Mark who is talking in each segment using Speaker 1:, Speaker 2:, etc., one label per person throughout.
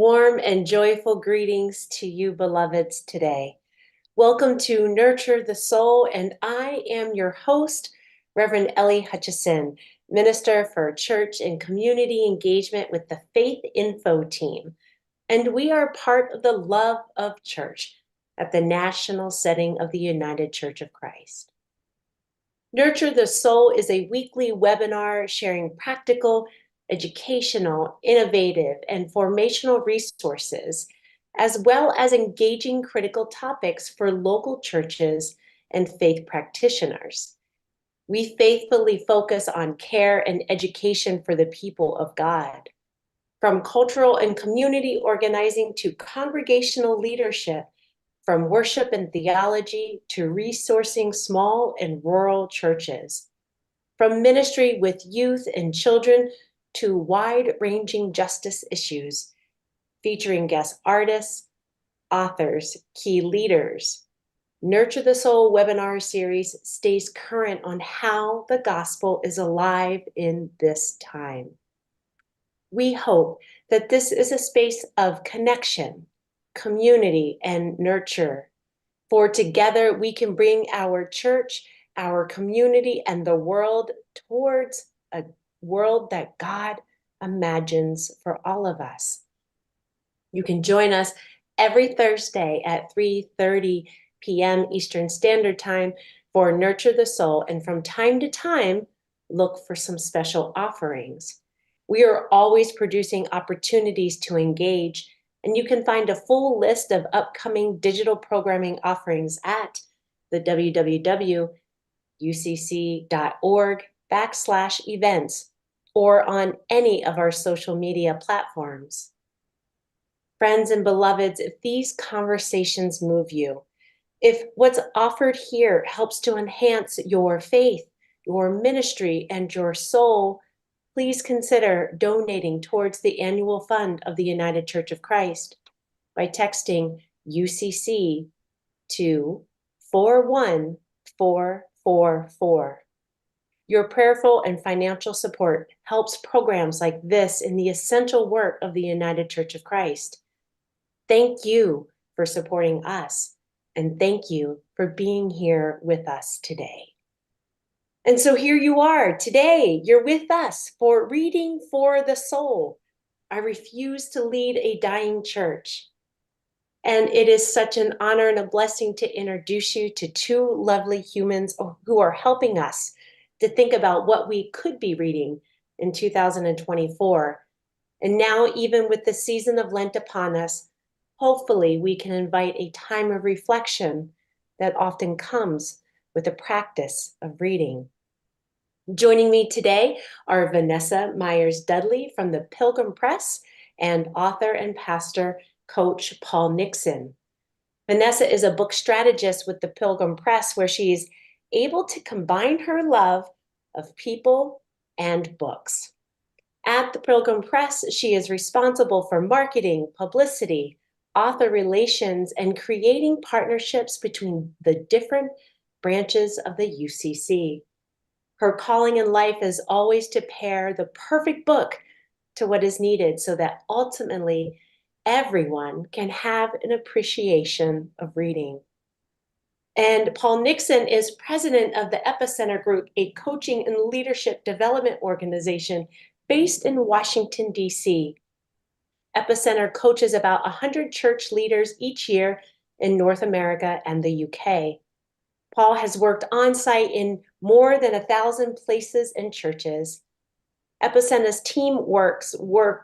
Speaker 1: Warm and joyful greetings to you, beloveds, today. Welcome to Nurture the Soul, and I am your host, Reverend Ellie Hutchison, Minister for Church and Community Engagement with the Faith Info team. And we are part of the Love of Church at the national setting of the United Church of Christ. Nurture the Soul is a weekly webinar sharing practical, educational, innovative, and formational resources, as well as engaging critical topics for local churches and faith practitioners. We faithfully focus on care and education for the people of God. From cultural and community organizing to congregational leadership, from worship and theology to resourcing small and rural churches, from ministry with youth and children to wide-ranging justice issues, featuring guest artists, authors, key leaders. Nurture the Soul webinar series stays current on how the gospel is alive in this time. We hope that this is a space of connection, community, and nurture. For together we can bring our church, our community, and the world towards a world that God imagines for all of us. You can join us every Thursday at 3:30 p.m. Eastern Standard Time for Nurture the Soul, and from time to time, look for some special offerings. We are always producing opportunities to engage, and you can find a full list of upcoming digital programming offerings at the www.ucc.org/events or on any of our social media platforms. Friends and beloveds, if these conversations move you, if what's offered here helps to enhance your faith, your ministry, and your soul, please consider donating towards the annual fund of the United Church of Christ by texting UCC to 41444. Your prayerful and financial support helps programs like this in the essential work of the United Church of Christ. Thank you for supporting us, and thank you for being here with us today. And so here you are today. You're with us for Reading for the Soul. I refuse to lead a dying church. And it is such an honor and a blessing to introduce you to two lovely humans who are helping us to think about what we could be reading in 2024. And now, even with the season of Lent upon us, hopefully we can invite a time of reflection that often comes with the practice of reading. Joining me today are Vanessa Myers-Dudley from the Pilgrim Press and author and pastor coach Paul Nixon. Vanessa is a book strategist with the Pilgrim Press, where she is able to combine her love of people and books. At the Pilgrim Press, she is responsible for marketing, publicity, author relations, and creating partnerships between the different branches of the UCC. Her calling in life is always to pair the perfect book to what is needed so that ultimately everyone can have an appreciation of reading. And Paul Nixon is president of the Epicenter Group, a coaching and leadership development organization based in Washington, D.C. Epicenter coaches about 100 church leaders each year in North America and the UK. Paul has worked on-site in more than 1,000 places and churches. Epicenter's team work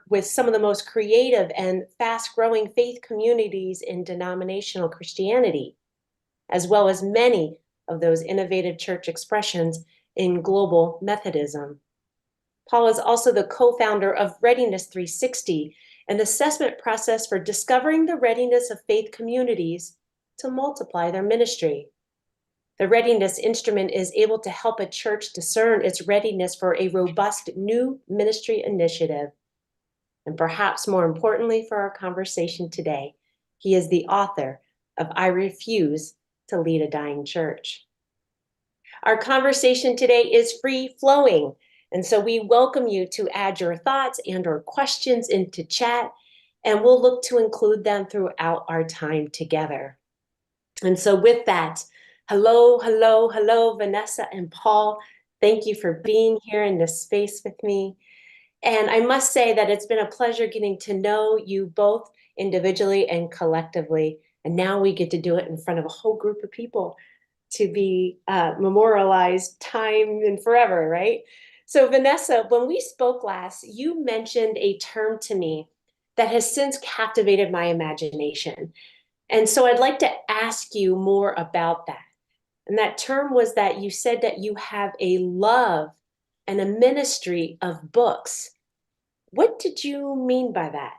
Speaker 1: with some of the most creative and fast-growing faith communities in denominational Christianity, as well as many of those innovative church expressions in global Methodism. Paul is also the co-founder of Readiness 360, an assessment process for discovering the readiness of faith communities to multiply their ministry. The readiness instrument is able to help a church discern its readiness for a robust new ministry initiative. And perhaps more importantly for our conversation today, he is the author of I Refuse to Lead a Dying Church. Our conversation today is free-flowing, and so we welcome you to add your thoughts and or questions into chat. and we'll look to include them throughout our time together. And so with that, hello, hello, hello, Vanessa and Paul. Thank you for being here in this space with me. And I must say that it's been a pleasure getting to know you both individually and collectively. And now we get to do it in front of a whole group of people to be memorialized time and forever, right? So, Vanessa, when we spoke last, you mentioned a term to me that has since captivated my imagination. And so I'd like to ask you more about that. And that term was that you said that you have a love and a ministry of books. What did you mean by that?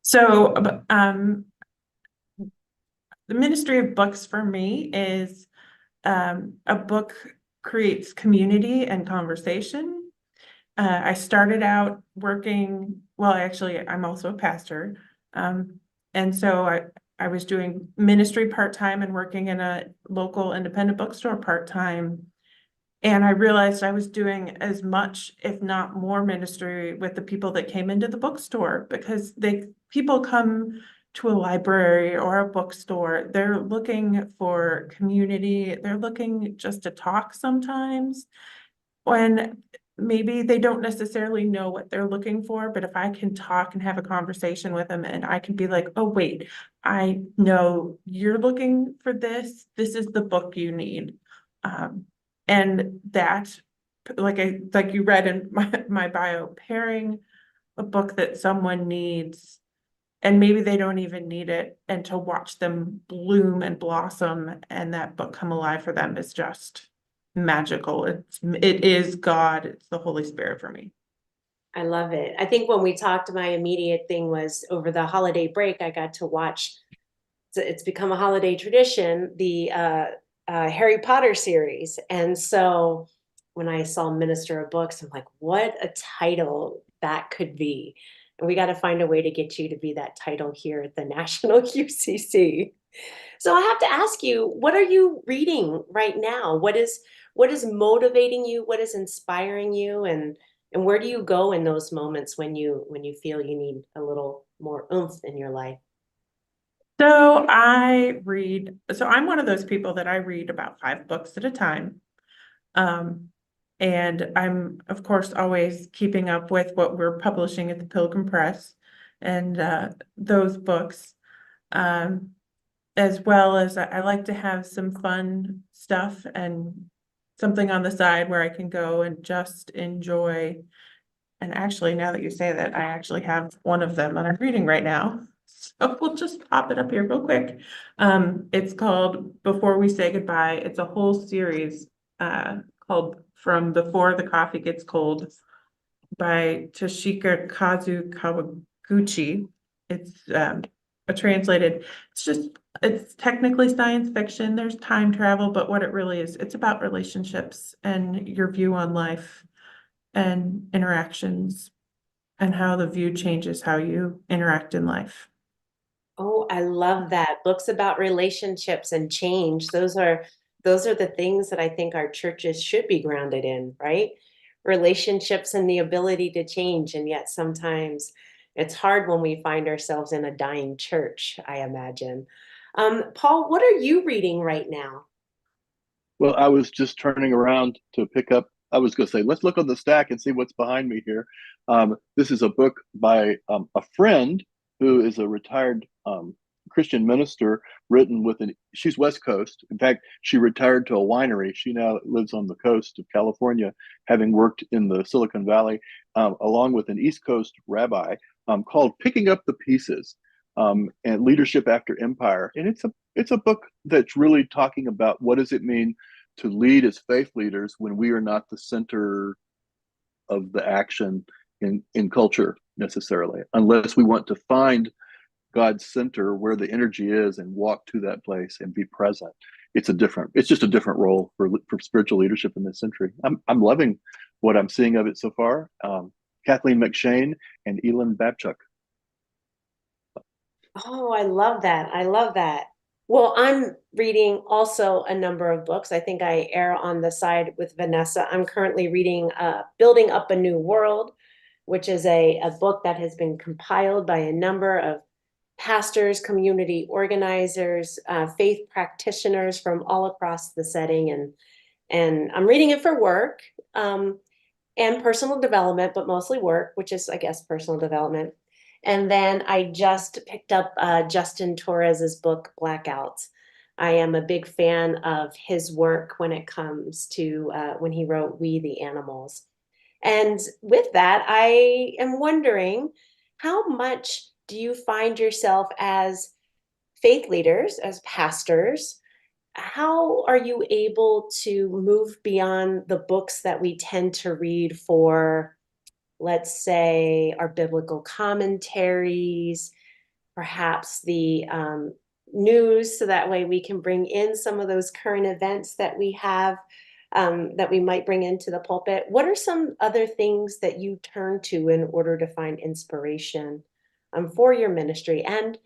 Speaker 2: So, the ministry of books for me is a book creates community and conversation. I started out working, well, actually, I'm also a pastor. And so I was doing ministry part-time and working in a local independent bookstore part-time. And I realized I was doing as much, if not more, ministry with the people that came into the bookstore, because people come to a library or a bookstore, they're looking for community, they're looking just to talk sometimes, when maybe they don't necessarily know what they're looking for, but if I can talk and have a conversation with them and I can be like, oh, wait, I know you're looking for this. This is the book you need. And that, like you read in my bio, pairing a book that someone needs, and maybe they don't even need it, and to watch them bloom and blossom and that book come alive for them is just magical. It is God, it's the Holy Spirit for me.
Speaker 1: I love it. I think when we talked, my immediate thing was over the holiday break, I got to watch, it's become a holiday tradition, the Harry Potter series. And so when I saw Minister of Books, I'm like, what a title that could be. And we got to find a way to get you to be that title here at the National UCC. So I have to ask you, what are you reading right now? What is motivating you? What is inspiring you? And where do you go in those moments when you feel you need a little more oomph in your life?
Speaker 2: So I'm one of those people that I read about 5 books at a time. Um, and I'm, of course, always keeping up with what we're publishing at the Pilgrim Press and those books. Um, as well as I like to have some fun stuff and something on the side where I can go and just enjoy. And actually, now that you say that, I actually have one of them that I'm reading right now. So we'll just pop it up here real quick. It's called Before We Say Goodbye. It's a whole series called From Before the Coffee Gets Cold by Toshika Kazu Kawaguchi. It's a translated, it's technically science fiction. There's time travel, but what it really is, it's about relationships and your view on life and interactions and how the view changes how you interact in life.
Speaker 1: Oh, I love that. Books about relationships and change. Those are the things that I think our churches should be grounded in, right? Relationships and the ability to change. And yet sometimes it's hard when we find ourselves in a dying church, I imagine. Paul, what are you reading right now?
Speaker 3: Well, I was just turning around to pick up. I was going to say, let's look on the stack and see what's behind me here. This is a book by a friend who is a retired Christian minister, written with she's West Coast. In fact, she retired to a winery. She now lives on the coast of California, having worked in the Silicon Valley, along with an East Coast rabbi, called Picking Up the Pieces, and Leadership After Empire. And it's a book that's really talking about what does it mean to lead as faith leaders when we are not the center of the action in culture necessarily, unless we want to find God's center where the energy is and walk to that place and be present. It's just a different role for spiritual leadership in this century. I'm loving what I'm seeing of it so far. Kathleen McShane and Elin Babchuk.
Speaker 1: Oh, I love that. I love that. Well, I'm reading also a number of books. I think I err on the side with Vanessa. I'm currently reading Building Up a New World which is a book that has been compiled by a number of pastors, community organizers, faith practitioners from all across the setting. And I'm reading it for work and personal development, but mostly work, which is, I guess, personal development. And then I just picked up Justin Torres's book, Blackouts. I am a big fan of his work when it comes to when he wrote We the Animals. And with that, I am wondering, how much do you find yourself as faith leaders, as pastors? How are you able to move beyond the books that we tend to read for, let's say, our biblical commentaries, perhaps the news, so that way we can bring in some of those current events that we have, that we might bring into the pulpit? What are some other things that you turn to in order to find inspiration for your ministry? And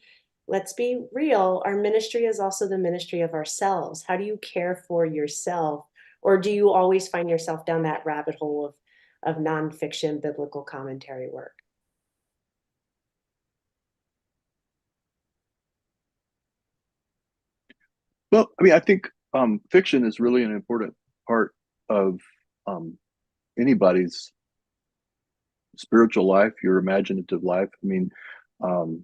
Speaker 1: let's be real, our ministry is also the ministry of ourselves. How do you care for yourself? Or do you always find yourself down that rabbit hole of nonfiction biblical commentary work?
Speaker 3: Well, I mean, I think fiction is really an important part of um, anybody's spiritual life, your imaginative life. I mean, um,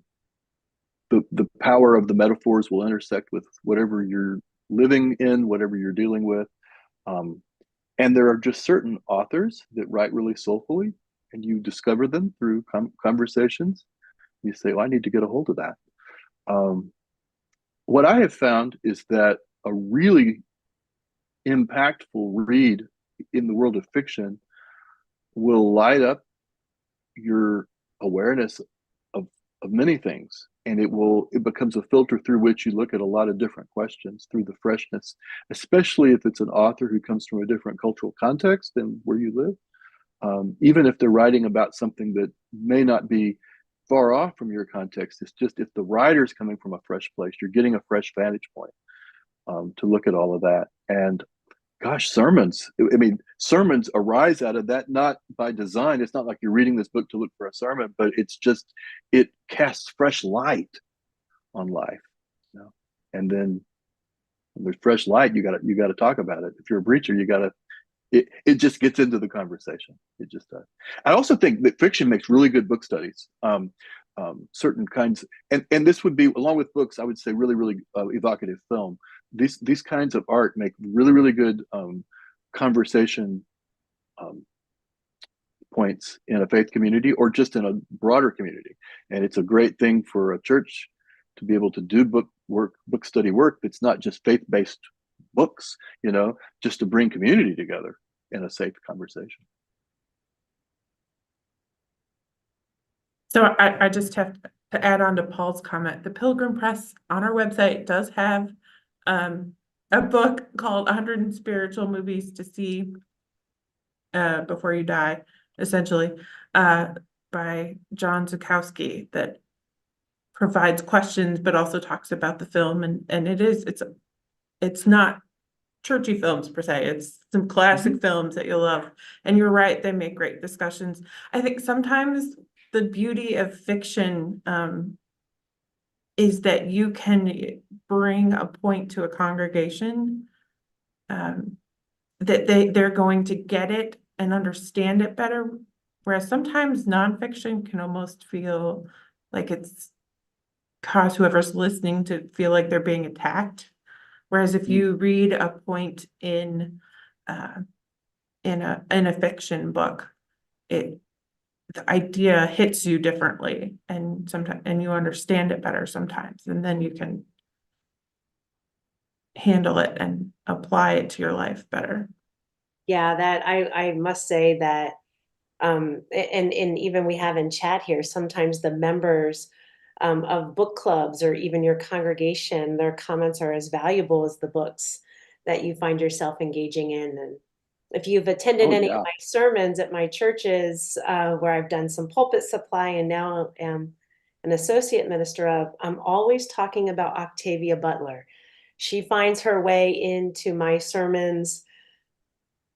Speaker 3: the power of the metaphors will intersect with whatever you're living in, whatever you're dealing with. Um, and there are just certain authors that write really soulfully, and you discover them through conversations. You say, "Well, I need to get a hold of that." Um, what I have found is that a really impactful read in the world of fiction will light up your awareness of many things, and it becomes a filter through which you look at a lot of different questions through the freshness, especially if it's an author who comes from a different cultural context than where you live. Even if they're writing about something that may not be far off from your context, it's just if the writer's coming from a fresh place, you're getting a fresh vantage point to look at all of that. And gosh, sermons. I mean, sermons arise out of that, not by design. It's not like you're reading this book to look for a sermon, but it's just, it casts fresh light on life. You know? And then when there's fresh light, you gotta talk about it. If you're a preacher, it just gets into the conversation. It just does. I also think that fiction makes really good book studies. Certain kinds, and this would be, along with books, I would say really evocative film. These kinds of art make really good conversation points in a faith community or just in a broader community. And it's a great thing for a church to be able to do book study work that's not just faith-based books, just to bring community together in a safe conversation.
Speaker 2: So I just have to add on to Paul's comment. The Pilgrim Press on our website does have a book called 100 Spiritual Movies to See Before You Die, essentially, by John Zukowski, that provides questions but also talks about the film, and it's not churchy films per se. It's some classic films that you'll love. And you're right, they make great discussions. I think sometimes the beauty of fiction is that you can bring a point to a congregation that they're going to get it and understand it better. Whereas sometimes nonfiction can almost feel like it's cause whoever's listening to feel like they're being attacked. Whereas if you read a point in a fiction book, the idea hits you differently, and sometimes you understand it better sometimes, and then you can handle it and apply it to your life better.
Speaker 1: Yeah, that I must say that, and even we have in chat here, sometimes the members of book clubs or even your congregation, their comments are as valuable as the books that you find yourself engaging in. And if you've attended any of my sermons at my churches, where I've done some pulpit supply and now am an associate minister of, I'm always talking about Octavia Butler. She finds her way into my sermons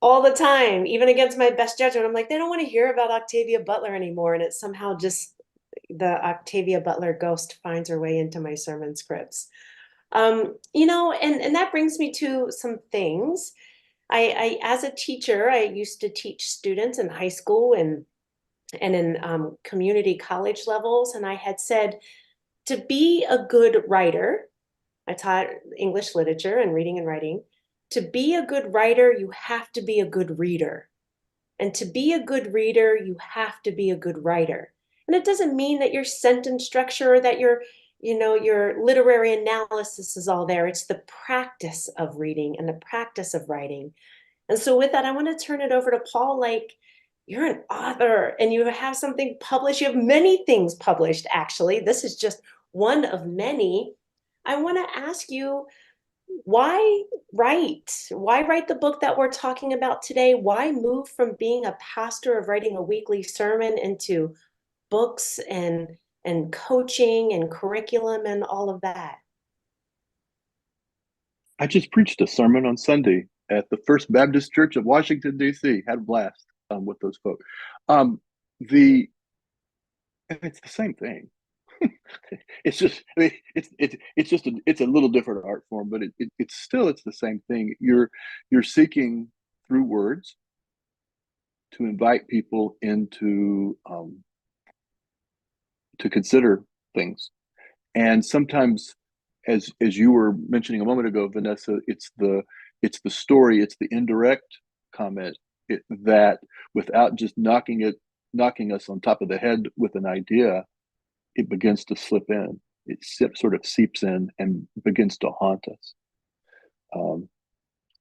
Speaker 1: all the time, even against my best judgment. I'm like, they don't want to hear about Octavia Butler anymore. And it's somehow just the Octavia Butler ghost finds her way into my sermon scripts. And that brings me to some things. As a teacher, I used to teach students in high school and in community college levels. And I had said to be a good writer, I taught English literature and reading and writing. To be a good writer, you have to be a good reader. And to be a good reader, you have to be a good writer. And it doesn't mean that your sentence structure or that your literary analysis is all there. It's the practice of reading and the practice of writing. And so with that, I want to turn it over to Paul. Like, you're an author and you have something published. You have many things published, actually. This is just one of many. I want to ask you, why write? Why write the book that we're talking about today? Why move from being a pastor of writing a weekly sermon into books and coaching and curriculum and all of that?
Speaker 3: I just preached a sermon on Sunday at the First Baptist Church of Washington, D.C. Had a blast with those folks. The It's the same thing. It's just, I mean, it's a little different art form, but it's the same thing. You're seeking through words to invite people into to consider things, and sometimes, as you were mentioning a moment ago, Vanessa, it's the story, it's the indirect comment that, without just knocking us on top of the head with an idea, it begins to slip in. It sort of seeps in and begins to haunt us.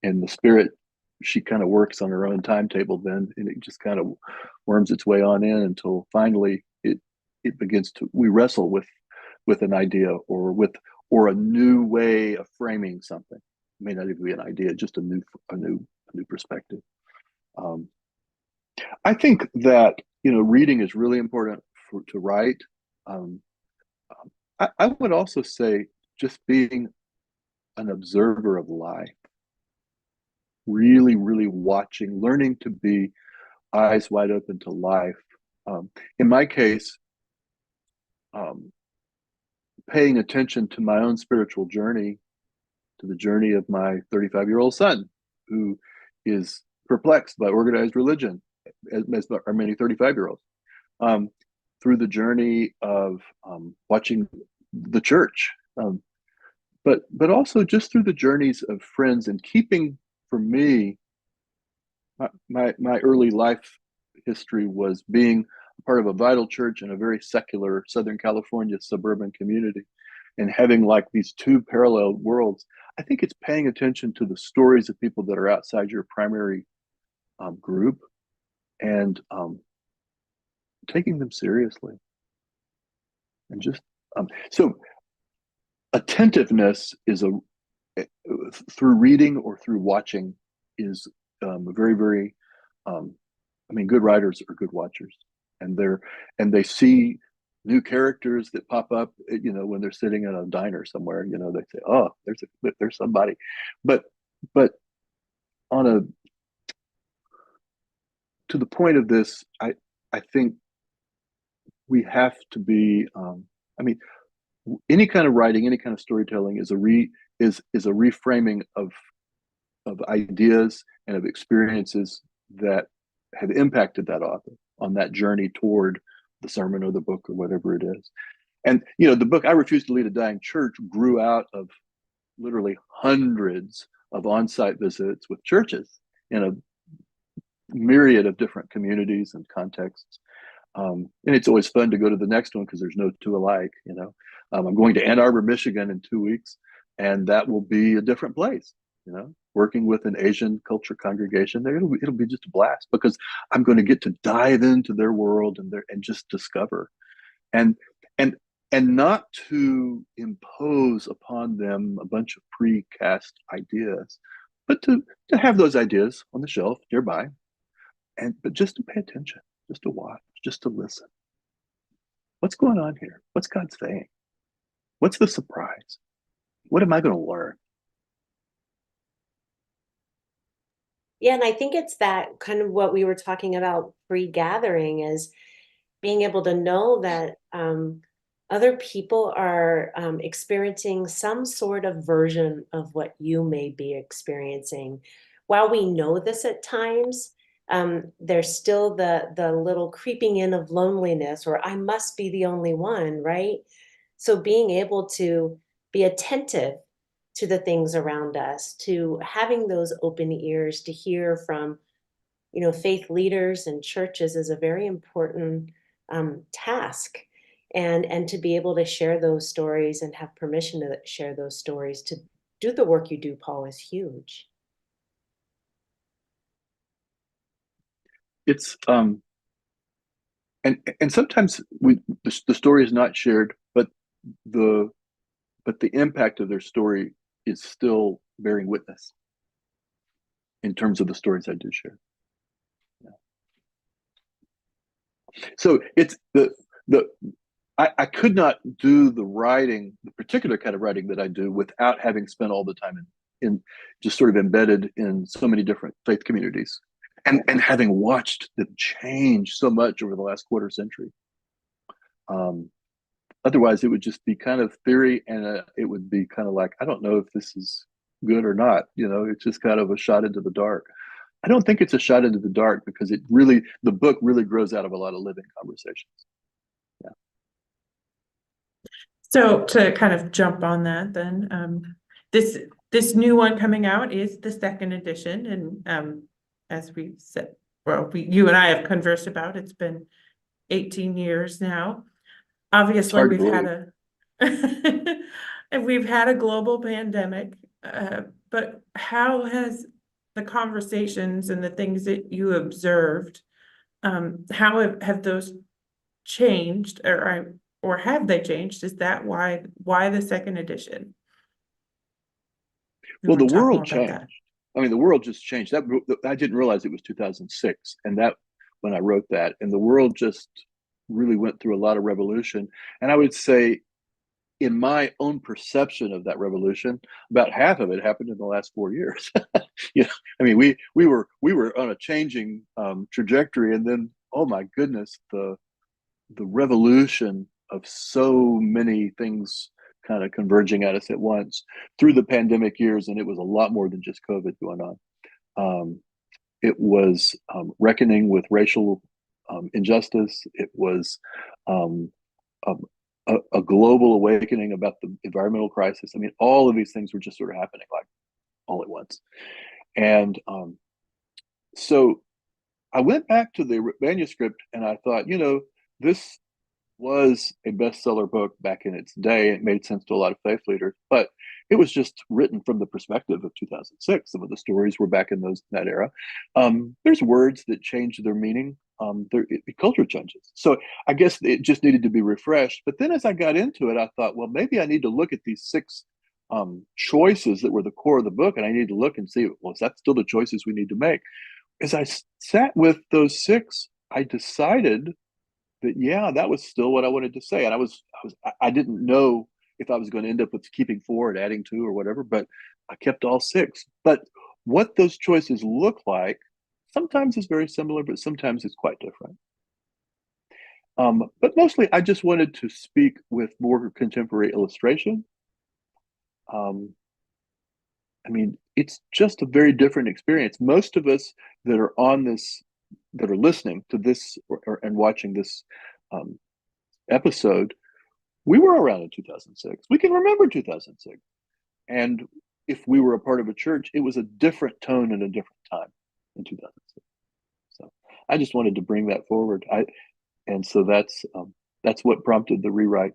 Speaker 3: And the spirit, she kind of works on her own timetable then, and it just kind of worms its way on in until finally it begins to, we wrestle with an idea or a new way of framing something. It may not even be an idea, just a new perspective. I think that reading is really important to write. Um, I would also say just being an observer of life, really, really watching, learning to be eyes wide open to life. In my case, paying attention to my own spiritual journey, to the journey of my 35-year-old son, who is perplexed by organized religion, as are many 35-year-olds, through the journey of watching the church, but also just through the journeys of friends, and keeping, for me, my early life history was being part of a vital church in a very secular Southern California suburban community, and having like these two parallel worlds. I think it's paying attention to the stories of people that are outside your primary group, and taking them seriously, and just so attentiveness is through reading or through watching is very, very good writers are good watchers, and they see new characters that pop up, when they're sitting in a diner somewhere, they say, oh, there's somebody. But on a to the point of this, I think we have to be, any kind of writing, any kind of storytelling is a reframing of ideas and of experiences that have impacted that author on that journey toward the sermon or the book or whatever it is. And the book "I Refuse to Lead a Dying Church" grew out of literally hundreds of on-site visits with churches in a myriad of different communities and contexts. And it's always fun to go to the next one because there's no two alike. I'm going to Ann Arbor, Michigan in 2 weeks, and that will be a different place. Working with an Asian culture congregation there, it'll be just a blast, because I'm going to get to dive into their world and just discover, and and not to impose upon them a bunch of precast ideas, but to have those ideas on the shelf nearby, but just to pay attention, just to watch, just to listen. What's going on here? What's God saying? What's the surprise? What am I going to learn?
Speaker 1: Yeah, and I think it's that kind of what we were talking about pre-gathering is being able to know that other people are experiencing some sort of version of what you may be experiencing. While we know this at times, there's still the little creeping in of loneliness, or I must be the only one, right? So being able to be attentive to the things around us, to having those open ears to hear from, faith leaders and churches is a very important task. And to be able to share those stories and have permission to share those stories, to do the work you do, Paul, is huge.
Speaker 3: It's and sometimes the story is not shared, but the the impact of their story is still bearing witness in terms of the stories I do share. Yeah. So it's the I could not do the writing, the particular kind of writing that I do, without having spent all the time in just sort of embedded in so many different faith communities, and having watched them change so much over the last quarter century. Um, Otherwise, it would just be kind of theory, and it would be kind of like, I don't know if this is good or not. It's just kind of a shot into the dark. I don't think it's a shot into the dark, because the book really grows out of a lot of living conversations. Yeah.
Speaker 2: So to kind of jump on that, then this new one coming out is the second edition, and as we said, well, you and I have conversed about, it's been 18 years now. Obviously,
Speaker 3: We've had
Speaker 2: and we've had a global pandemic, but how has the conversations and the things that you observed, how have those changed, or have they changed? Is that why the second edition?
Speaker 3: Well, the world changed. I mean, the world just changed. That I didn't realize it was 2006, and that when I wrote that, and the world just really went through a lot of revolution. And I would say, in my own perception of that revolution, about half of it happened in the last 4 years. I mean, we were on a changing trajectory, and then, oh my goodness, the revolution of so many things kind of converging at us at once through the pandemic years. And it was a lot more than just COVID going on. It was reckoning with racial injustice. It was um, a global awakening about the environmental crisis. I mean, all of these things were just sort of happening like all at once. And so I went back to the manuscript, and I thought, this was a bestseller book back in its day. It made sense to a lot of faith leaders, but it was just written from the perspective of 2006. Some of the stories were back in that era. There's words that change their meaning. Culture changes. So I guess it just needed to be refreshed. But then as I got into it, I thought, well, maybe I need to look at these six choices that were the core of the book, and I need to look and see, well, is that still the choices we need to make? As I sat with those six, I decided that, yeah, that was still what I wanted to say. And I didn't know if I was going to end up with keeping four and adding two or whatever, but I kept all six. But what those choices look like sometimes is very similar, but sometimes it's quite different. But mostly I just wanted to speak with more contemporary illustration. I mean, it's just a very different experience. Most of us that are on this, that are listening to this and watching this episode, we were around in 2006. We can remember 2006. And if we were a part of a church, it was a different tone and a different time in 2006. So I just wanted to bring that forward. And so that's what prompted the rewrite.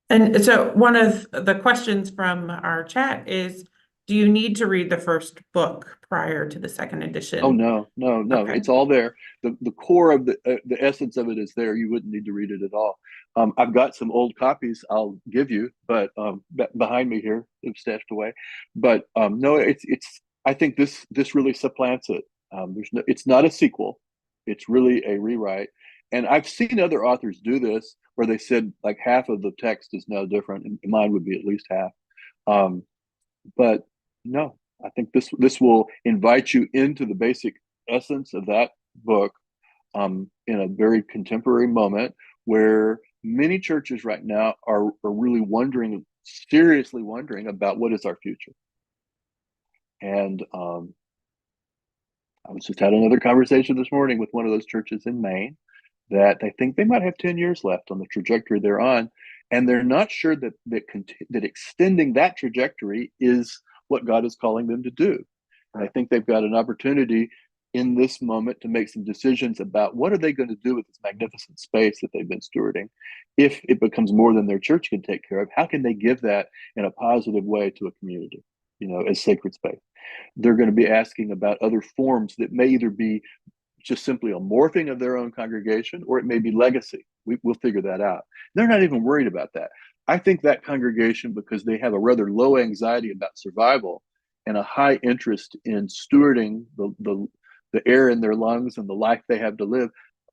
Speaker 2: And so one of the questions from our chat is, do you need to read the first book prior to the second edition?
Speaker 3: Oh, no. Okay. It's all there. The core of the essence of it is there. You wouldn't need to read it at all. I've got some old copies I'll give you, but behind me here, they've stashed away. But no, I think this really supplants it. It's not a sequel. It's really a rewrite. And I've seen other authors do this where they said like half of the text is now different, and mine would be at least half. But no, I think this will invite you into the basic essence of that book, in a very contemporary moment where many churches right now are really wondering, seriously wondering about what is our future. And I was just had another conversation this morning with one of those churches in Maine that they think they might have 10 years left on the trajectory they're on. And they're not sure that extending that trajectory is what God is calling them to do. And I think they've got an opportunity in this moment to make some decisions about what are they going to do with this magnificent space that they've been stewarding. If it becomes more than their church can take care of, how can they give that in a positive way to a community, as sacred space? They're going to be asking about other forms that may either be just simply a morphing of their own congregation, or it may be legacy. We'll figure that out. They're not even worried about that. I think that congregation, because they have a rather low anxiety about survival and a high interest in stewarding the air in their lungs and the life they have to live,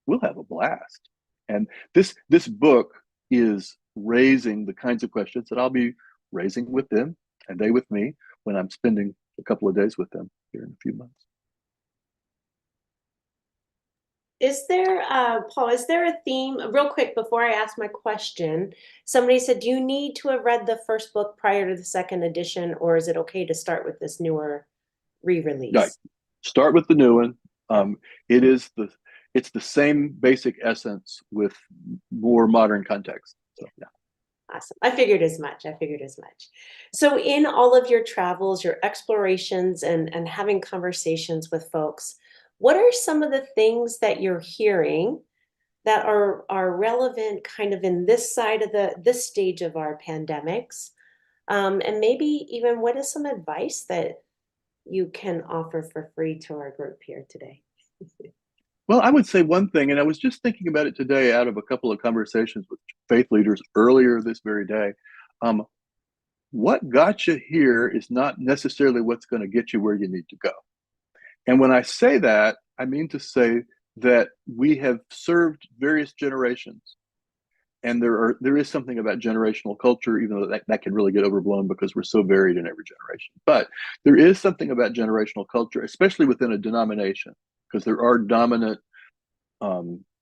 Speaker 3: will have a blast. And this book is raising the kinds of questions that I'll be raising with them and they with me when I'm spending a couple of days with them here in a few months.
Speaker 1: Is there, Paul, is there a theme, real quick, before I ask my question, somebody said, do you need to have read the first book prior to the second edition, or is it okay to start with this newer re-release?
Speaker 3: Right. Start with the new one. It's the same basic essence with more modern context. So, yeah.
Speaker 1: Awesome. I figured as much. So in all of your travels, your explorations, and having conversations with folks, what are some of the things that you're hearing that are relevant kind of in this side of this stage of our pandemics? And maybe even what is some advice that you can offer for free to our group here today?
Speaker 3: Well, I would say one thing, and I was just thinking about it today out of a couple of conversations with faith leaders earlier this very day. What got you here is not necessarily what's going to get you where you need to go. And when I say that, I mean to say that we have served various generations. And there is something about generational culture, even though that can really get overblown because we're so varied in every generation. But there is something about generational culture, especially within a denomination, because there are dominant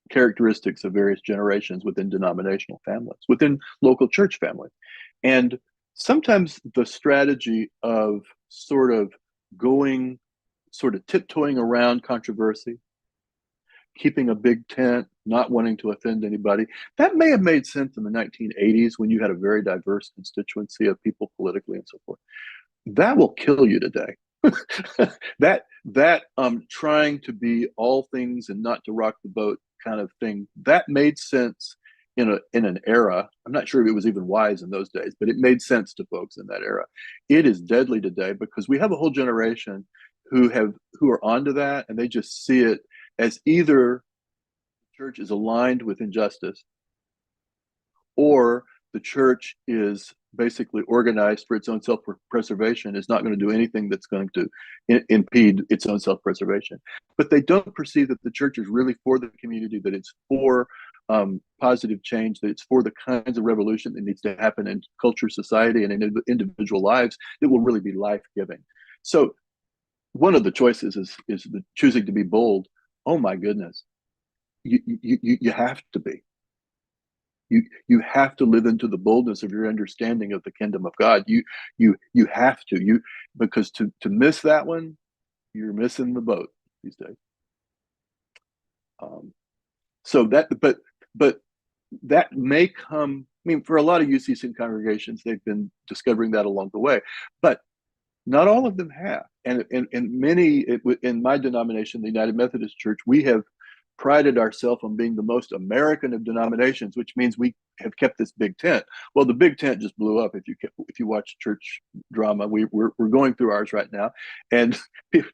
Speaker 3: characteristics of various generations within denominational families, within local church families. And sometimes the strategy of sort of tiptoeing around controversy, keeping a big tent, not wanting to offend anybody, that may have made sense in the 1980s when you had a very diverse constituency of people politically and so forth. That will kill you today. that trying to be all things and not to rock the boat kind of thing, that made sense in an era. I'm not sure if it was even wise in those days, but it made sense to folks in that era. It is deadly today because we have a whole generation who are onto that, and they just see it as either the church is aligned with injustice or the church is basically organized for its own self-preservation, is not going to do anything that's going to impede its own self-preservation. But they don't perceive that the church is really for the community, that it's for positive change, that it's for the kinds of revolution that needs to happen in culture, society, and in individual lives that will really be life-giving. So one of the choices is the choosing to be bold. Oh my goodness, you have to be. You have to live into the boldness of your understanding of the kingdom of God. You have to, because to miss that one, you're missing the boat these days. So that, but that may come. I mean, for a lot of UCC congregations, they've been discovering that along the way, but not all of them have. And many in my denomination, the United Methodist Church, we have prided ourselves on being the most American of denominations, which means we have kept this big tent. Well, the big tent just blew up. If you watch church drama, we're going through ours right now, and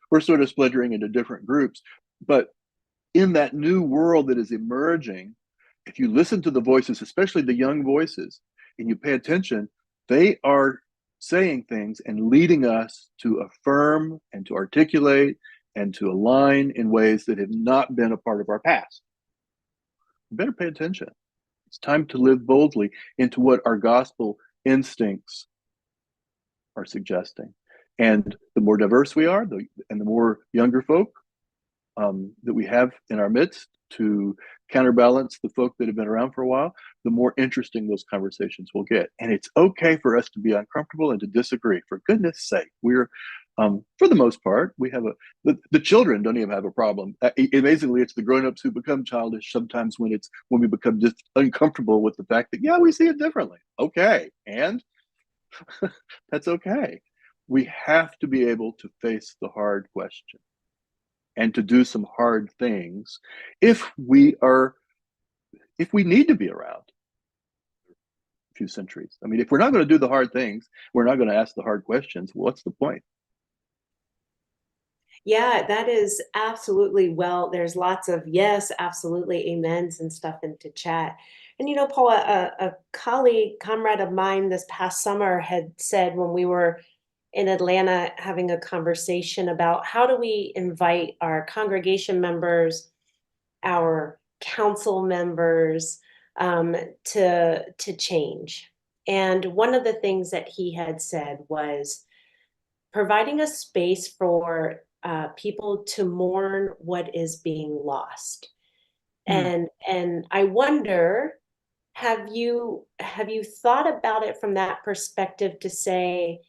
Speaker 3: we're sort of splintering into different groups. But in that new world that is emerging, if you listen to the voices, especially the young voices, and you pay attention, they are saying things and leading us to affirm and to articulate and to align in ways that have not been a part of our past. You better pay attention. It's time to live boldly into what our gospel instincts are suggesting. And the more diverse we are, and the more younger folk that we have in our midst to counterbalance the folk that have been around for a while, the more interesting those conversations will get. And it's okay for us to be uncomfortable and to disagree. For goodness sake, we're, for the most part, we have the children don't even have a problem. Amazingly, it's the grown-ups who become childish sometimes when we become just uncomfortable with the fact that, yeah, we see it differently. Okay, and that's okay. We have to be able to face the hard question and to do some hard things if we need to be around a few centuries. I mean, if we're not going to do the hard things, we're not going to ask the hard questions. What's the point?
Speaker 1: Yeah, that is absolutely, well, there's lots of yes, absolutely, amens and stuff into chat. And Paul, a colleague, comrade of mine this past summer had said when we were in Atlanta having a conversation about how do we invite our congregation members, our council members, to change. And one of the things that he had said was providing a space for people to mourn what is being lost. And I wonder, have you thought about it from that perspective to say,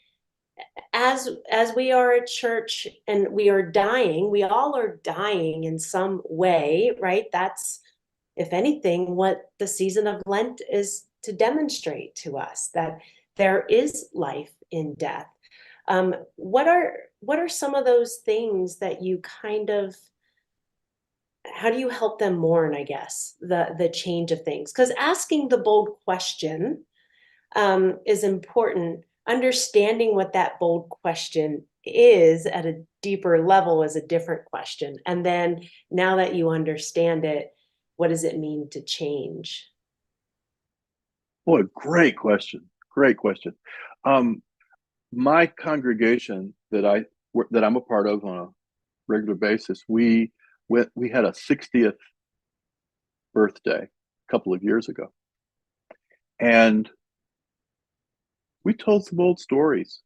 Speaker 1: as we are a church and we are dying, we all are dying in some way, right? That's, if anything, what the season of Lent is to demonstrate to us, that there is life in death. What are some of those things that you kind of, how do you help them mourn, I guess, the change of things? Because asking the bold question is important. Understanding what that bold question is at a deeper level is a different question. And then now that you understand it, what does it mean to change?
Speaker 3: Boy, great question. Great question. My congregation that I'm a part of on a regular basis, we had a 60th birthday a couple of years ago, and we told some old stories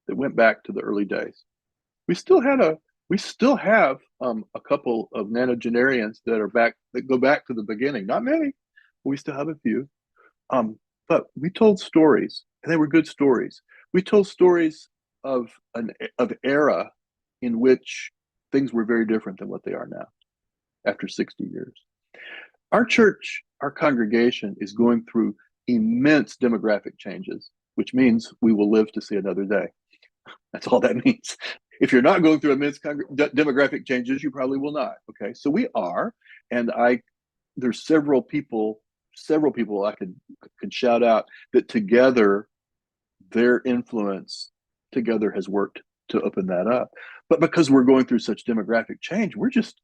Speaker 3: that went back to the early days. We still have a couple of nonagenarians that go back to the beginning. Not many, but we still have a few. But we told stories, and they were good stories. We told stories of of era in which things were very different than what they are now after 60 years. Our church, our congregation is going through immense demographic changes, which means we will live to see another day. That's all that means. If you're not going through immense demographic changes, you probably will not. Okay, so we are, and there's several people I could shout out that together their influence together has worked to open that up. But because we're going through such demographic change, we're just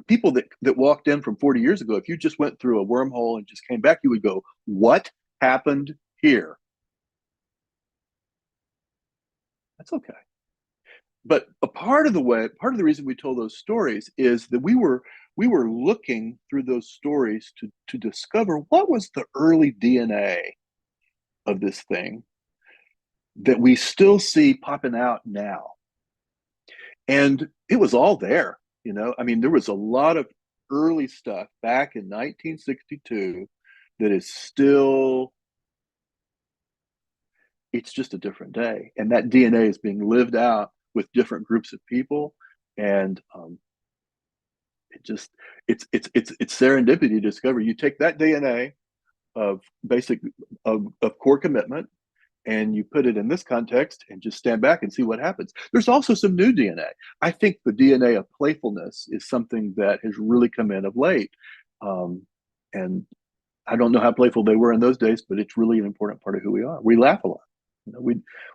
Speaker 3: people that walked in from 40 years ago. If you just went through a wormhole and just came back, you would go, what happened here? That's okay. But part of the reason we told those stories is that we were looking through those stories to discover what was the early DNA of this thing that we still see popping out now. And it was all there, I mean, there was a lot of early stuff back in 1962 that is still, it's just a different day. And that DNA is being lived out with different groups of people. And it's serendipity to discover. You take that DNA of core commitment and you put it in this context and just stand back and see what happens. There's also some new DNA. I think the DNA of playfulness is something that has really come in of late. And I don't know how playful they were in those days, but it's really an important part of who we are. We laugh a lot.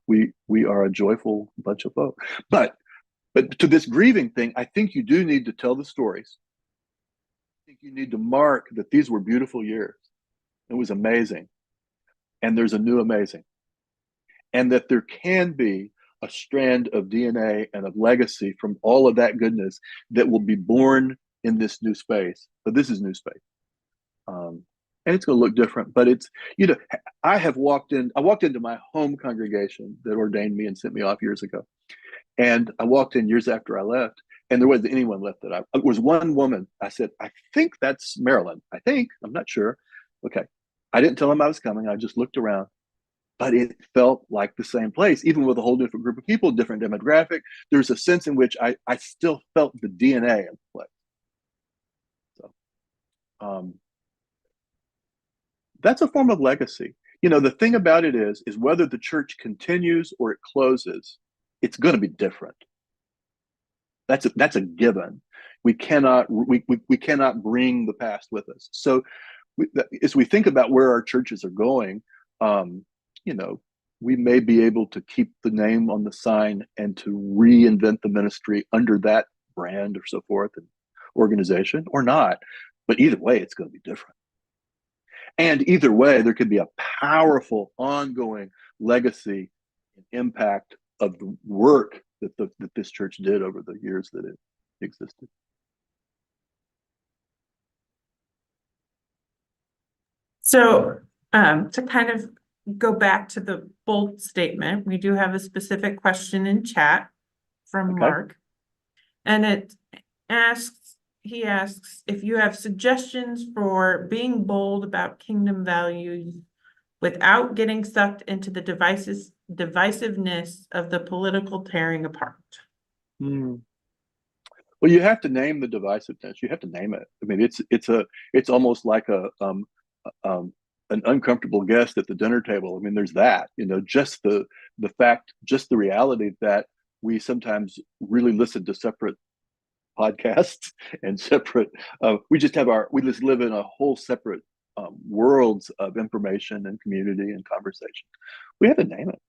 Speaker 3: We are a joyful bunch of folk. But to this grieving thing, I think you do need to tell the stories. I think you need to mark that these were beautiful years. It was amazing. And there's a new amazing. And that there can be a strand of DNA and of legacy from all of that goodness that will be born in this new space. But this is new space. and it's going to look different. But it's, you know, I walked into my home congregation that ordained me and sent me off years ago. And I walked in years after I left, and there wasn't anyone left it was one woman. I said, I think that's Marilyn. I'm not sure. Okay. I didn't tell them I was coming. I just looked around, but it felt like the same place, even with a whole different group of people, different demographic. There's a sense in which I still felt the DNA of the place. So that's a form of legacy. You know, the thing about it is whether the church continues or it closes, it's going to be different. That's a given. We cannot bring the past with us. So as we think about where our churches are going, you know, we may be able to keep the name on the sign and to reinvent the ministry under that brand or so forth and organization, or not. But either way, it's going to be different. And either way, there could be a powerful ongoing legacy and impact of the work that this church did over the years that it existed.
Speaker 2: So to kind of go back to the bold statement, we do have a specific question in chat from Mark, and he asks if you have suggestions for being bold about kingdom values without getting sucked into the divisiveness of the political tearing apart.
Speaker 3: Well, you have to name the divisiveness. You have to name it. I mean, it's almost like an uncomfortable guest at the dinner table. I mean, there's that, you know, just the reality that we sometimes really listen to separate podcasts and separate. We just live in a whole separate worlds of information and community and conversation. We have to name it,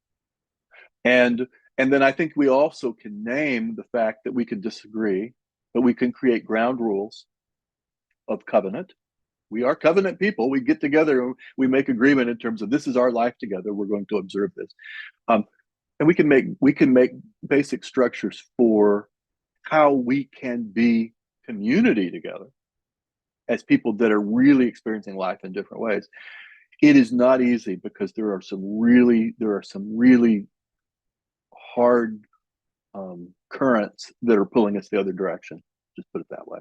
Speaker 3: and then I think we also can name the fact that we can disagree, but we can create ground rules of covenant. We are covenant people. We get together and we make agreement in terms of this is our life together. We're going to observe this, and we can make basic structures for how we can be community together as people that are really experiencing life in different ways. It is not easy because there are some really hard currents that are pulling us the other direction. Just put it that way.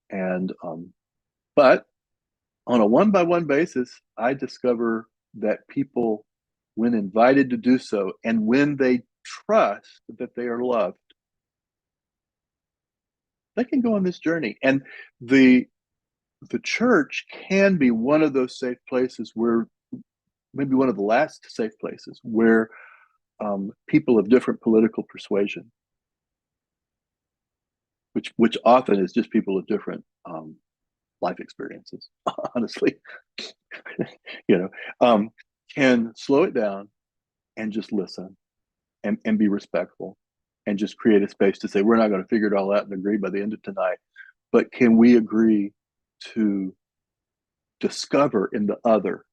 Speaker 3: And but on a one-by-one basis, I discover that people, when invited to do so, and when they trust that they are loved, they can go on this journey. And the church can be one of those safe places where, maybe one of the last safe places where people of different political persuasion, which often is just people of different life experiences, honestly, you know, can slow it down and just listen and be respectful and just create a space to say, we're not going to figure it all out and agree by the end of tonight, but can we agree to discover in the other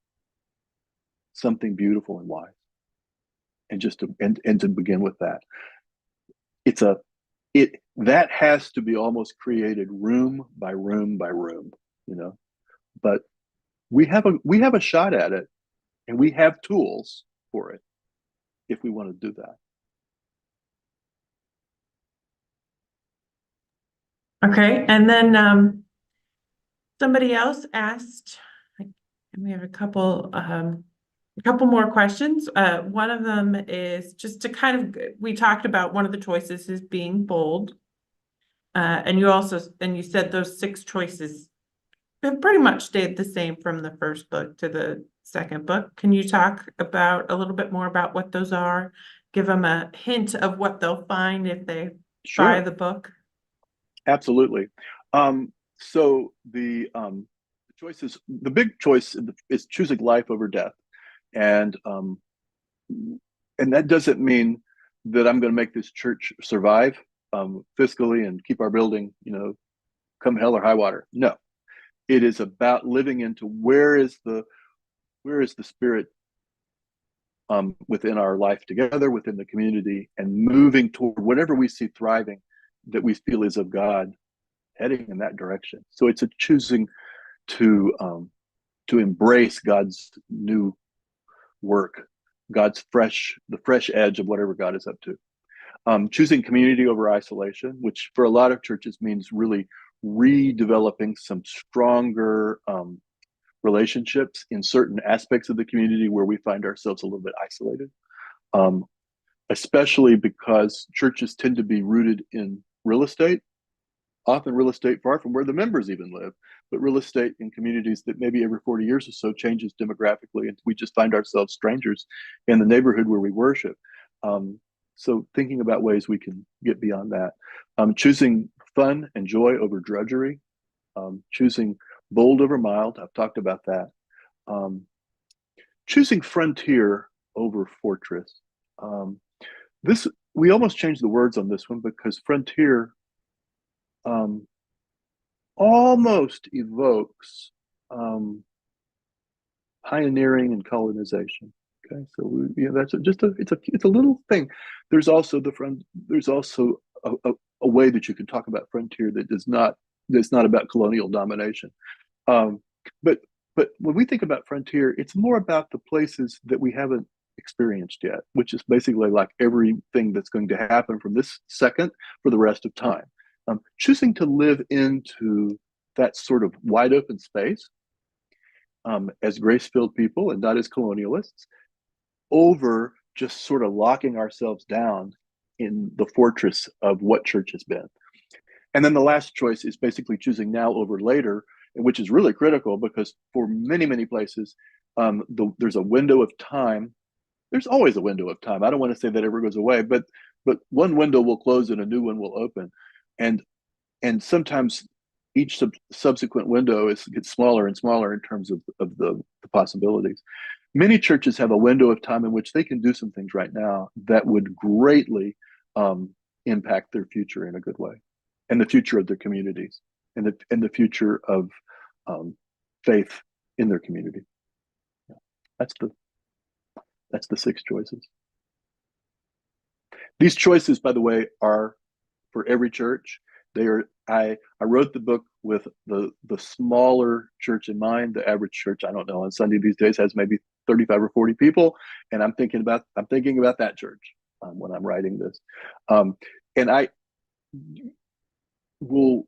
Speaker 3: something beautiful and wise, and just to begin with that. That has to be almost created room by room by room, you know. But we have a shot at it, and we have tools for it if we want to do that.
Speaker 2: Okay, and then somebody else asked, and we have a couple more questions. One of them is just to kind of, we talked about one of the choices is being bold. And you said those 6 choices have pretty much stayed the same from the first book to the second book. Can you talk about a little bit more about what those are? Give them a hint of what they'll find if they buy the book.
Speaker 3: Absolutely. So the choices, the big choice is choosing life over death. And that doesn't mean that I'm going to make this church survive fiscally and keep our building, you know, come hell or high water. No, it is about living into where is the Spirit within our life together, within the community, and moving toward whatever we see thriving that we feel is of God, heading in that direction. So it's a choosing to to embrace God's new work, the fresh edge of whatever God is up to. Choosing community over isolation, which for a lot of churches means really redeveloping some stronger relationships in certain aspects of the community where we find ourselves a little bit isolated, especially because churches tend to be rooted in real estate, often real estate far from where the members even live, but real estate in communities that maybe every 40 years or so changes demographically, and we just find ourselves strangers in the neighborhood where we worship. So thinking about ways we can get beyond that. Choosing fun and joy over drudgery, choosing bold over mild. I've talked about that. Choosing frontier over fortress. We almost changed the words on this one because frontier almost evokes pioneering and colonization. Okay, so that's it's a little thing. There's also a way that you can talk about frontier that's not about colonial domination. But when we think about frontier, it's more about the places that we haven't experienced yet, which is basically like everything that's going to happen from this second for the rest of time. Choosing to live into that sort of wide open space as grace-filled people and not as colonialists, over just sort of locking ourselves down in the fortress of what church has been. And then the last choice is basically choosing now over later, which is really critical because for many, many places, there's a window of time. There's always a window of time. I don't want to say that ever goes away, but one window will close and a new one will open. And sometimes each subsequent window gets smaller and smaller in terms of the possibilities. Many churches have a window of time in which they can do some things right now that would greatly impact their future in a good way, and the future of their communities, and the future of faith in their community. Yeah. That's the 6 choices. These choices, by the way, are for every church. They are. I wrote the book with the smaller church in mind. The average church, I don't know, on Sunday these days has maybe 35 or 40 people, and I'm thinking about that church when I'm writing this. And I will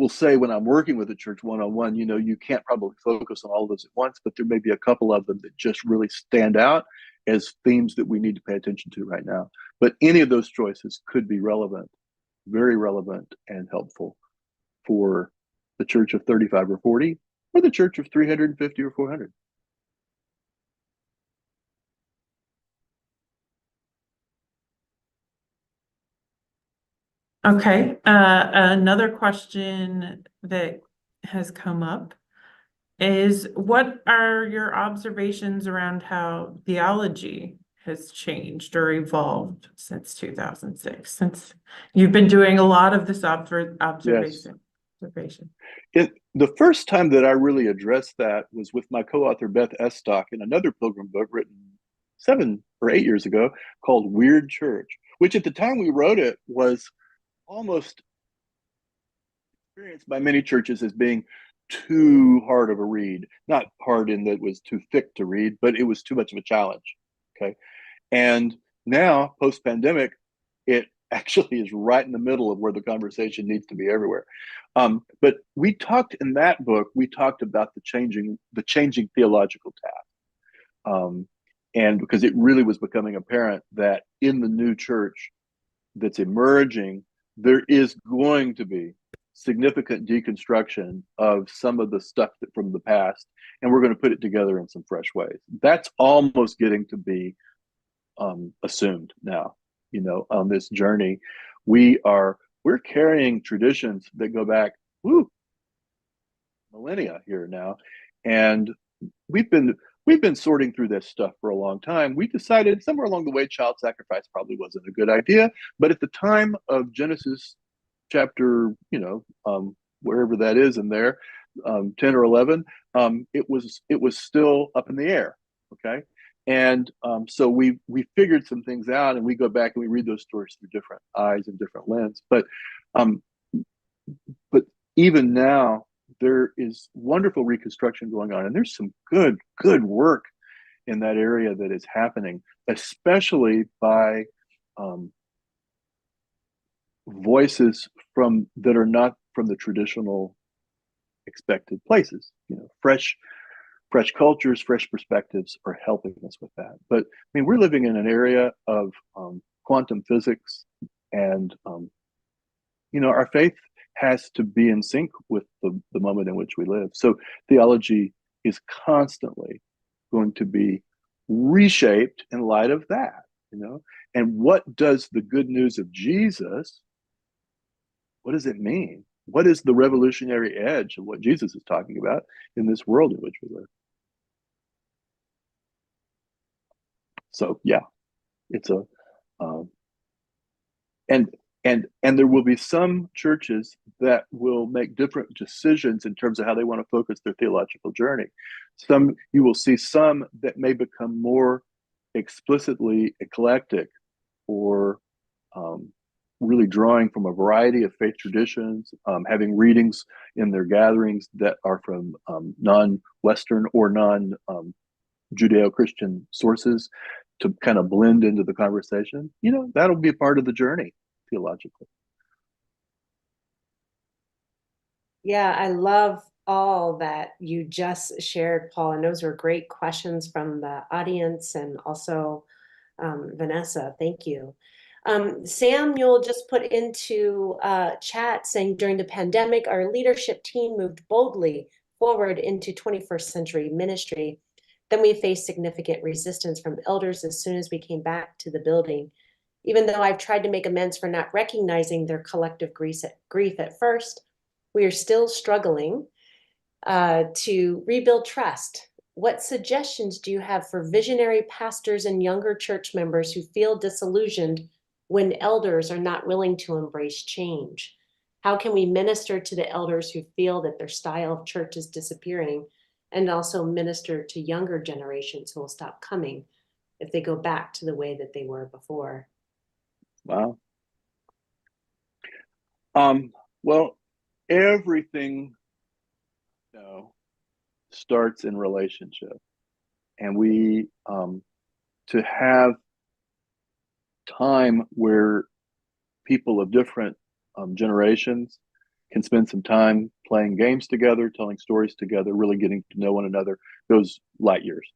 Speaker 3: say when I'm working with a church one-on-one, you can't probably focus on all of those at once, but there may be a couple of them that just really stand out as themes that we need to pay attention to right now. But any of those choices could be relevant, very relevant and helpful for the church of 35 or 40, or the church of 350 or 400.
Speaker 2: Okay, another question that has come up is, what are your observations around how theology has changed or evolved since 2006, since you've been doing a lot of this observation?
Speaker 3: The first time that I really addressed that was with my co-author Beth Estock in another Pilgrim book written 7 or 8 years ago called Weird Church, which at the time we wrote it was almost experienced by many churches as being too hard of a read. Not hard in that it was too thick to read, but it was too much of a challenge. Okay. And now, post-pandemic, it actually is right in the middle of where the conversation needs to be everywhere. But we talked in that book, we talked about the changing theological task. And because it really was becoming apparent that in the new church that's emerging, there is going to be significant deconstruction of some of the stuff from the past, and we're going to put it together in some fresh ways. That's almost getting to be assumed now. On this journey, we're carrying traditions that go back millennia here now, and we've been sorting through this stuff for a long time. We decided somewhere along the way child sacrifice probably wasn't a good idea, but at the time of Genesis chapter, wherever that is in there, 10 or 11, it was still up in the air. Okay. And so we figured some things out, and we go back and we read those stories through different eyes and different lens. But even now, there is wonderful reconstruction going on, and there's some good work in that area that is happening, especially by voices that are not from the traditional expected places. Fresh cultures, fresh perspectives are helping us with that. But I mean, we're living in an area of quantum physics, and our faith has to be in sync with the moment in which we live. So theology is constantly going to be reshaped in light of that. And what does the good news of Jesus, what does it mean? What is the revolutionary edge of what Jesus is talking about in this world in which we live? So yeah, it's a and there will be some churches that will make different decisions in terms of how they want to focus their theological journey. You will see some that may become more explicitly eclectic, or really drawing from a variety of faith traditions, having readings in their gatherings that are from non-Western or non-Judeo-Christian sources to kind of blend into the conversation. That'll be a part of the journey theologically.
Speaker 1: Yeah, I love all that you just shared, Paul, and those were great questions from the audience, and also Vanessa, thank you. Samuel just put into chat saying, during the pandemic, our leadership team moved boldly forward into 21st century ministry. Then we faced significant resistance from elders as soon as we came back to the building. Even though I've tried to make amends for not recognizing their collective grief at first, we are still struggling to rebuild trust. What suggestions do you have for visionary pastors and younger church members who feel disillusioned when elders are not willing to embrace change? How can we minister to the elders who feel that their style of church is disappearing, and also minister to younger generations who will stop coming if they go back to the way that they were before?
Speaker 3: Wow. Well, everything starts in relationship, and we to have time where people of different generations can spend some time playing games together, telling stories together, really getting to know one another, goes light years.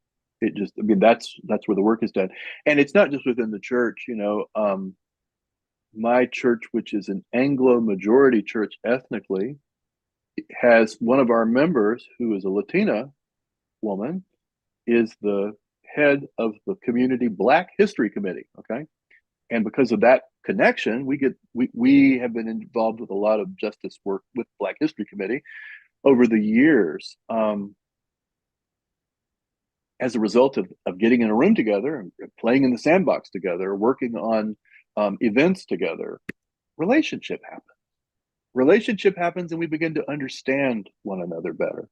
Speaker 3: That's where the work is done. And it's not just within the church. My church, which is an Anglo majority church ethnically, has one of our members who is a Latina woman, is the head of the community Black History Committee. Okay. And because of that connection, we have been involved with a lot of justice work with Black History Committee over the years, as a result of getting in a room together and playing in the sandbox together, working on events together. Relationship happens, and we begin to understand one another better.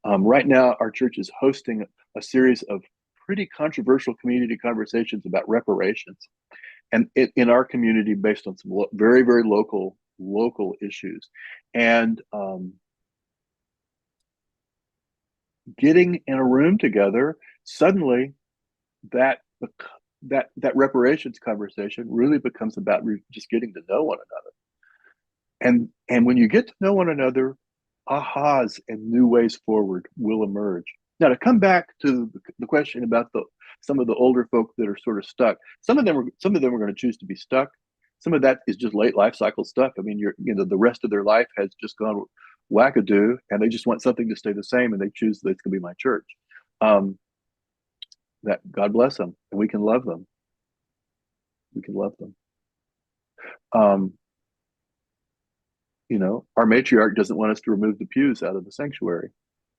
Speaker 3: Right now, our church is hosting a series of pretty controversial community conversations about reparations, and in our community, based on some very, very local issues. And getting in a room together, suddenly that reparations conversation really becomes about just getting to know one another. And when you get to know one another, ahas and new ways forward will emerge. Now, to come back to the question about some of the older folk that are sort of stuck, some of them are going to choose to be stuck. Some of that is just late life cycle stuff. I mean, the rest of their life has just gone wackadoo, and they just want something to stay the same, and they choose that it's going to be my church. That God bless them, and we can love them. We can love them. Our matriarch doesn't want us to remove the pews out of the sanctuary.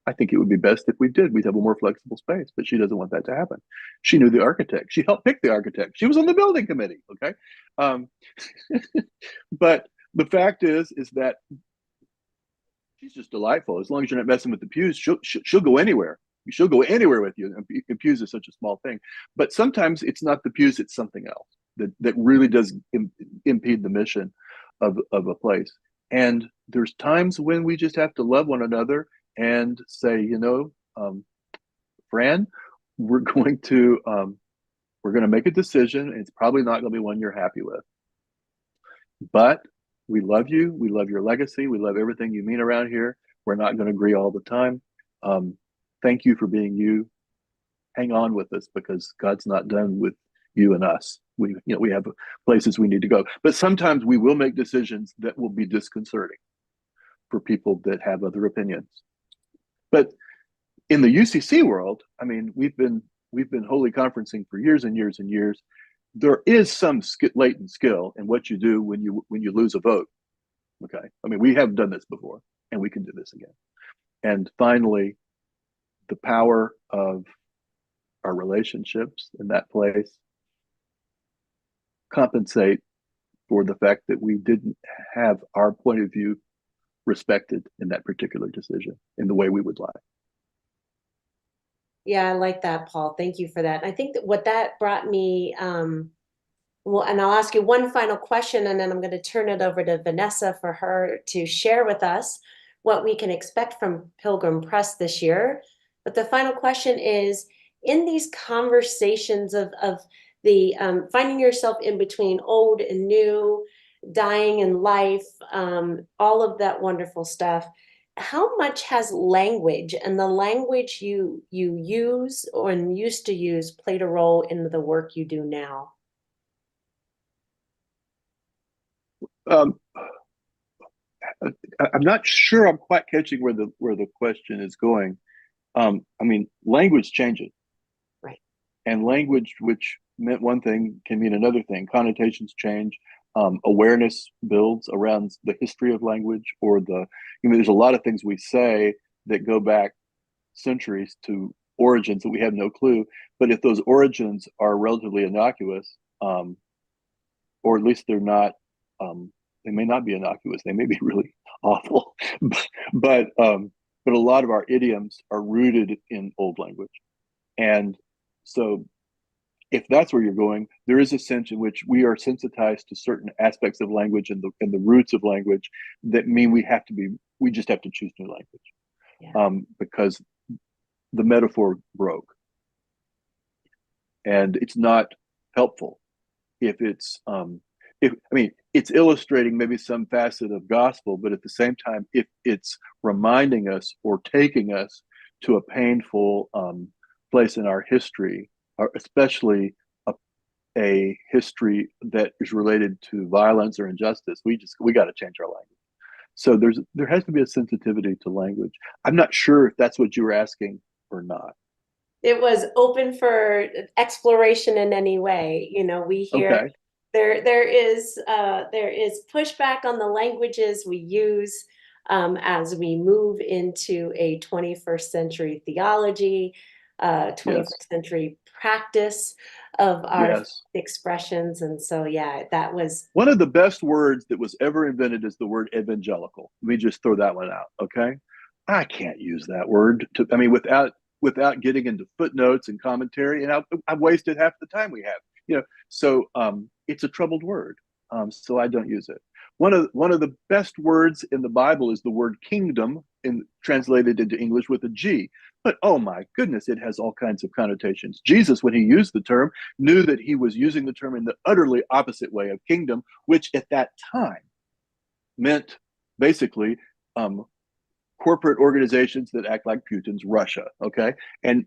Speaker 3: I think it would be best if we did. We'd have a more flexible space, but she doesn't want that to happen. She knew the architect. She helped pick the architect. She was on the building committee. Okay. But the fact is that she's just delightful. As long as you're not messing with the pews, she'll go anywhere. She'll go anywhere with you. And pews is such a small thing. But sometimes it's not the pews, it's something else that really does impede the mission of a place. And there's times when we just have to love one another and say, Fran, we're going to make a decision. And it's probably not going to be one you're happy with, but we love you. We love your legacy. We love everything you mean around here. We're not going to agree all the time. Thank you for being you. Hang on with us, because God's not done with you and us. We have places we need to go, but sometimes we will make decisions that will be disconcerting for people that have other opinions. But in the UCC world, I mean, we've been holy conferencing for years and years and years. There is some latent skill in what you do when you lose a vote. Okay, I mean, we have done this before, and we can do this again. And finally, the power of our relationships in that place compensate for the fact that we didn't have our point of view respected in that particular decision in the way we would like.
Speaker 1: Yeah, I like that, Paul. Thank you for that. I think that what that brought me, well, and I'll ask you one final question, and then I'm going to turn it over to Vanessa for her to share with us what we can expect from Pilgrim Press this year. But the final question is, in these conversations of the finding yourself in between old and new, dying and life, all of that wonderful stuff, how much has language and the language you use or used to use played a role in the work you do now?
Speaker 3: I'm not sure I'm quite catching where the question is going. I mean, language changes,
Speaker 1: right?
Speaker 3: And language, which meant one thing, can mean another thing. Connotations change. Awareness builds around the history of language, or there's a lot of things we say that go back centuries to origins that we have no clue. But if those origins are relatively innocuous, or at least they're not, they may not be innocuous. They may be really awful, but a lot of our idioms are rooted in old language, and so if that's where you're going, there is a sense in which we are sensitized to certain aspects of language and the roots of language that mean we just have to choose new language, because the metaphor broke, and it's not helpful if it's illustrating maybe some facet of gospel, but at the same time, if it's reminding us or taking us to a painful place in our history, or especially a history that is related to violence or injustice, we got to change our language. So there has to be a sensitivity to language. I'm not sure if that's what you were asking or not.
Speaker 1: It was open for exploration in any way. We hear
Speaker 3: Okay.
Speaker 1: there is pushback on the languages we use as we move into a 21st century theology, 21st century practice of our expressions. And so, that was
Speaker 3: one of the best words that was ever invented is the word evangelical. Let me just throw that one out. Okay. I can't use that word without getting into footnotes and commentary, and I've wasted half the time we have, so it's a troubled word. So I don't use it. One of the best words in the Bible is the word kingdom, translated into English with a G. But oh my goodness, it has all kinds of connotations. Jesus, when he used the term, knew that he was using the term in the utterly opposite way of kingdom, which at that time meant basically corporate organizations that act like Putin's Russia. Okay, and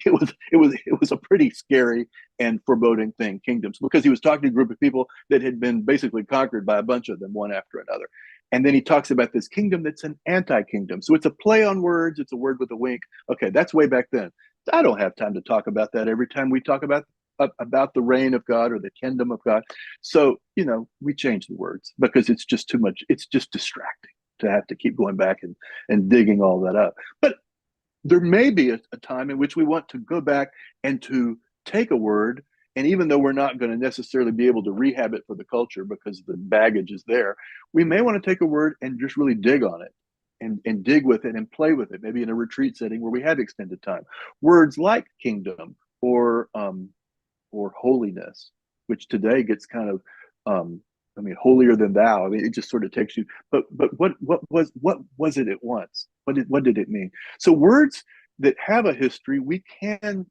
Speaker 3: it was a pretty scary and foreboding thing, kingdoms, because he was talking to a group of people that had been basically conquered by a bunch of them, one after another. And then he talks about this kingdom that's an anti-kingdom. So it's a play on words. It's a word with a wink. Okay, that's way back then. I don't have time to talk about that every time we talk about the reign of God or the kingdom of God. So, we change the words because it's just too much. It's just distracting to have to keep going back and digging all that up. But there may be a time in which we want to go back and to take a word, and even though we're not going to necessarily be able to rehab it for the culture because the baggage is there, we may want to take a word and just really dig on it and dig with it and play with it, maybe in a retreat setting where we have extended time. Words like kingdom or holiness, which today gets kind of I mean, holier than thou. I mean, it just sort of takes you. But what was it at once? What did it mean? So words that have a history, we can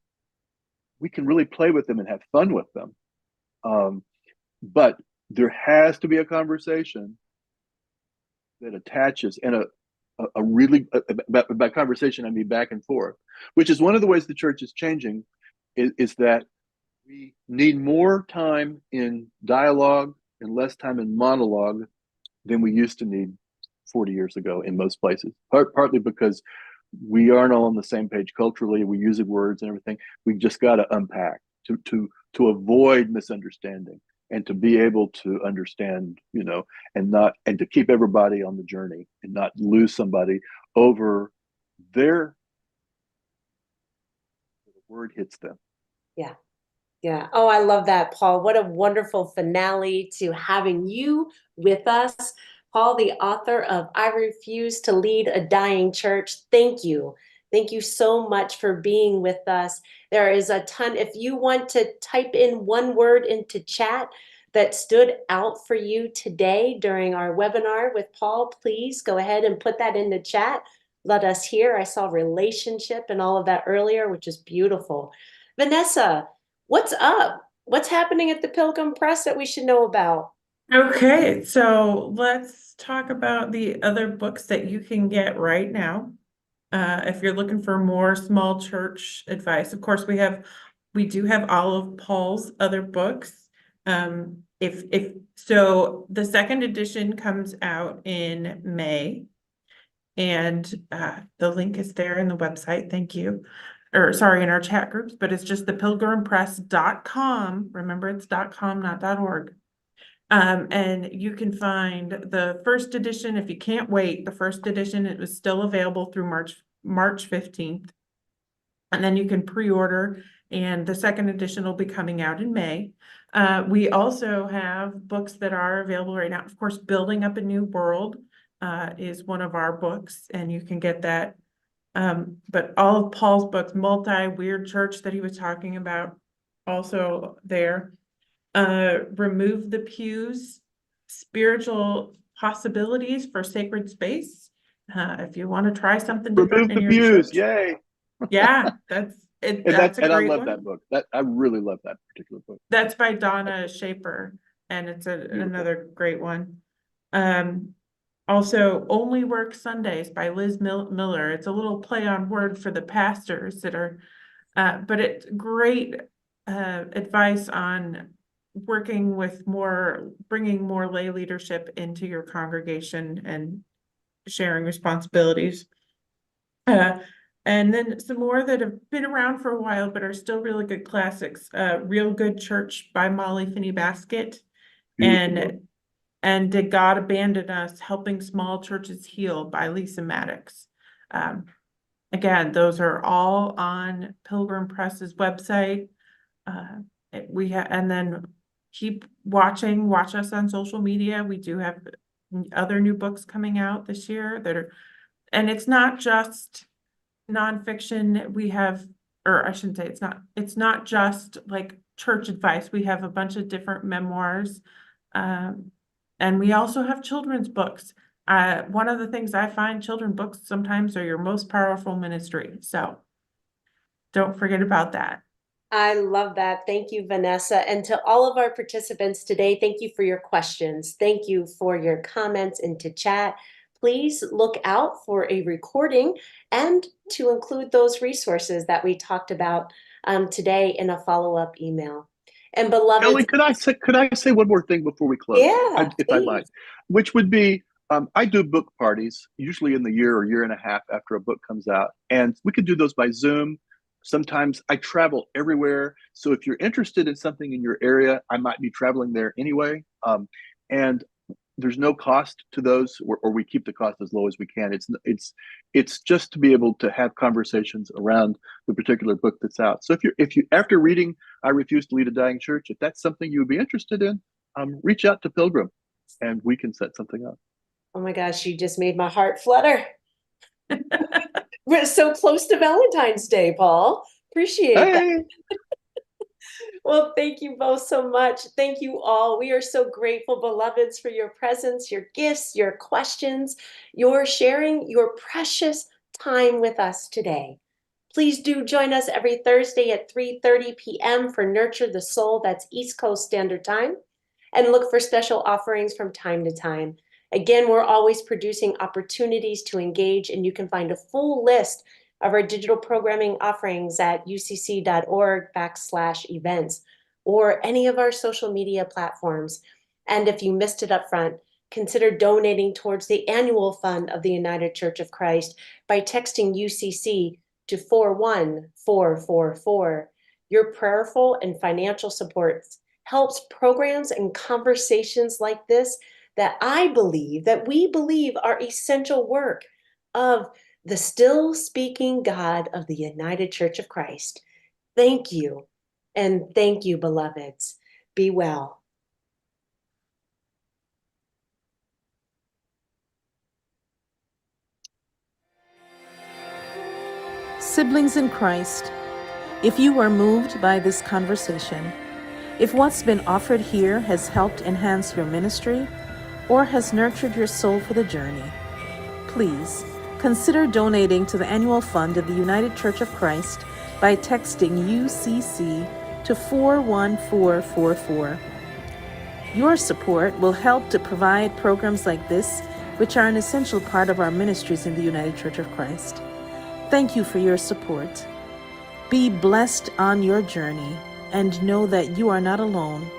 Speaker 3: really play with them and have fun with them. But there has to be a conversation that attaches, and a really by conversation I mean back and forth, which is one of the ways the church is changing. Is that we need more time in dialogue and less time in monologue than we used to need 40 years ago in most places. Partly because we aren't all on the same page culturally. We're using words and everything. We just got to unpack to avoid misunderstanding and to be able to understand, and to keep everybody on the journey and not lose somebody over their word hits them.
Speaker 1: Yeah. Yeah. Oh, I love that, Paul. What a wonderful finale to having you with us. Paul, the author of I Refuse to Lead a Dying Church. Thank you. Thank you so much for being with us. There is a ton. If you want to type in one word into chat that stood out for you today during our webinar with Paul, please go ahead and put that in the chat. Let us hear. I saw relationship and all of that earlier, which is beautiful. Vanessa, what's up? What's happening at the Pilgrim Press that we should know about?
Speaker 2: Okay, so let's talk about the other books that you can get right now. If you're looking for more small church advice, of course, we do have all of Paul's other books. If so, the second edition comes out in May, and the link is there in the website. Thank you. Or sorry, in our chat groups, but it's just the pilgrimpress.com. Remember, it's .com, not .org. And you can find the first edition if you can't wait. The first edition, it was still available through March 15th. And then you can pre-order, and the second edition will be coming out in May. We also have books that are available right now. Of course, Building Up a New World is one of our books, and you can get that. But all of Paul's books, Multi-Weird Church that he was talking about, also there. Remove the Pews, Spiritual Possibilities for Sacred Space. If you want to try something different
Speaker 3: Remove
Speaker 2: in
Speaker 3: the
Speaker 2: your
Speaker 3: pews,
Speaker 2: church.
Speaker 3: yay!
Speaker 2: Yeah, that's it.
Speaker 3: And
Speaker 2: That's a
Speaker 3: I
Speaker 2: great
Speaker 3: love
Speaker 2: one.
Speaker 3: that book. I really love that particular book.
Speaker 2: That's by Donna Shaper, and it's another great one. Also, Only Work Sundays by Liz Miller. It's a little play on word for the pastors that are, but it's great advice on working with bringing more lay leadership into your congregation and sharing responsibilities. And then some more that have been around for a while, but are still really good classics. Real Good Church by Molly Finney Baskett. And Did God Abandon Us? Helping Small Churches Heal by Lisa Maddox. Again, those are all on Pilgrim Press's website. And then watch us on social media. We do have other new books coming out this year and it's not just nonfiction. We have, or I shouldn't say it's not just like church advice. We have a bunch of different memoirs. And we also have children's books. One of the things I find, children's books sometimes are your most powerful ministry. So don't forget about that.
Speaker 1: I love that. Thank you, Vanessa. And to all of our participants today, thank you for your questions. Thank you for your comments into chat. Please look out for a recording and to include those resources that we talked about today in a follow-up email. And beloved,
Speaker 3: Kelly, could I say one more thing before we close?
Speaker 1: Yeah,
Speaker 3: if I might, which would be, I do book parties usually in the year or year and a half after a book comes out, and we could do those by Zoom. Sometimes I travel everywhere, so if you're interested in something in your area, I might be traveling there anyway. And there's no cost to those, or we keep the cost as low as we can. It's just to be able to have conversations around the particular book that's out. So if you after reading I Refuse to Lead a Dying Church, if that's something you would be interested in, reach out to Pilgrim and we can set something up.
Speaker 1: Oh my gosh, you just made my heart flutter. We're so close to Valentine's Day, Paul. Appreciate that. Well, thank you both so much. Thank you all. We are so grateful, beloveds, for your presence, your gifts, your questions, your sharing your precious time with us today. Please do join us every Thursday at 3:30 p.m. for Nurture the Soul. That's East Coast Standard Time. And look for special offerings from time to time. Again, we're always producing opportunities to engage, and you can find a full list of our digital programming offerings at ucc.org/events or any of our social media platforms. And if you missed it up front, consider donating towards the annual fund of the United Church of Christ by texting UCC to 41444. Your prayerful and financial support helps programs and conversations like this that we believe are essential work of the still speaking God of the United Church of Christ. Thank you. And thank you, beloveds. Be well.
Speaker 4: Siblings in Christ, if you are moved by this conversation, if what's been offered here has helped enhance your ministry or has nurtured your soul for the journey, please consider donating to the annual fund of the United Church of Christ by texting UCC to 41444. Your support will help to provide programs like this, which are an essential part of our ministries in the United Church of Christ. Thank you for your support. Be blessed on your journey and know that you are not alone.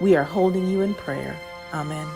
Speaker 4: We are holding you in prayer. Amen.